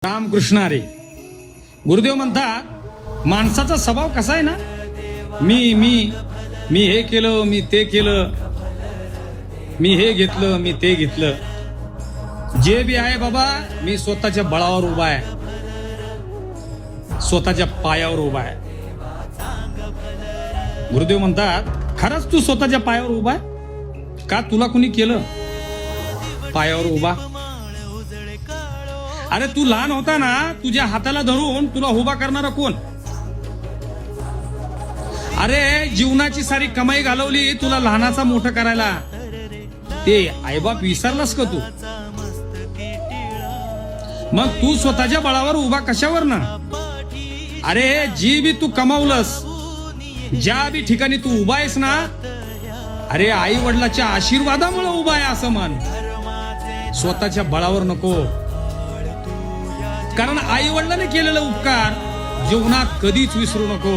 रामकृष्ण हरी. गुरुदेव म्हणतात माणसाचा स्वभाव कसा आहे ना, मी मी मी हे केलं, मी ते केलं, मी हे घेतलं, मी ते घेतलं. जे बी आहे बाबा, मी स्वतःच्या बळावर उभा आहे, स्वतःच्या पायावर उभा आहे. गुरुदेव म्हणतात खरंच तू स्वतःच्या पायावर उभा आहे का? तुला कुणी केलं पायावर उभा? अरे तू लहान होता ना, तुझ्या हाताला धरून तुला उभा करणारा कोण? अरे जीवनाची सारी कमाई घालवली तुला लहानाचा मोठं करायला, ते आईबाप विसरलास का तू? मग तू स्वतःच्या बळावर उभा कशावर ना? अरे जी बी तू कमावलंस, ज्या बी ठिकाणी तू उभा आहेस ना, अरे आई वडिलाच्या आशीर्वादामुळे उभा आहे असं मान. स्वतःच्या बळावर नको. कारण आई वडिलांनी केलेला उपकार जीवनात कधीच विसरू नको.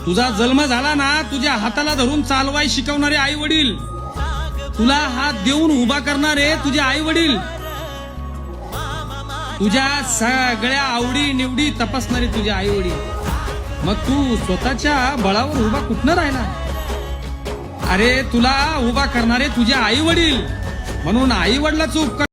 तुझा जन्म झाला ना, तुझ्या हाताला धरून चालवाय शिकवणारे आई वडील, तुला हात देऊन उभा करणारे तुझे आई वडील, तुझ्या सगळ्या आवडी निवडी तपासणारे तुझे आई वडील. मग तू स्वतःच्या बळावर उभा कुठनं राहिला? अरे तुला उभा करणारे तुझे आई वडील. म्हणून आई वडिलाचं उपकार